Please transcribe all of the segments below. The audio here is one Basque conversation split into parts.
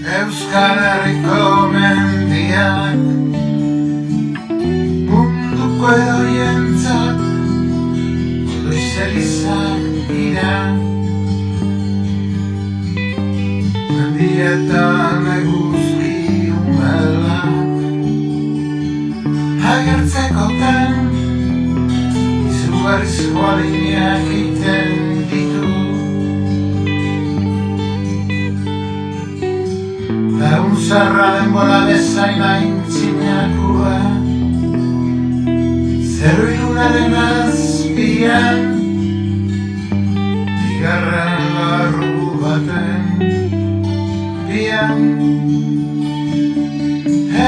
Euskal Herriko mendiak munduko edoientzat goiz elizak dira. Mendietan eguzki umelak agertzekotan izugarrizko alineak egiten ditu. Lagun zarra denbora bezain aintzinakua zeru ilunaren azpian bigarren larru baten bian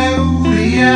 euria